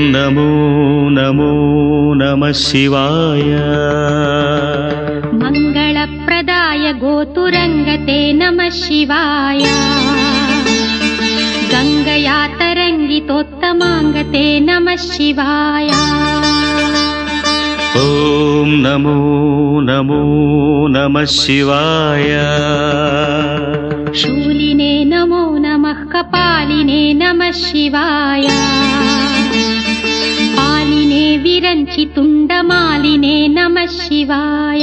नमो नमो नमः शिवाय। मङ्गलप्रदाय गोतुरङ्गते नमः शिवाय। गङ्गया तरङ्गितोत्तमाङ्गते नमः शिवाय। ॐ नमो नमो नमः शिवाय। शूलिने नमो नमः कपालिने नमः शिवाय। पालिने विरञ्चि तुण्डमालिने नमः शिवाय।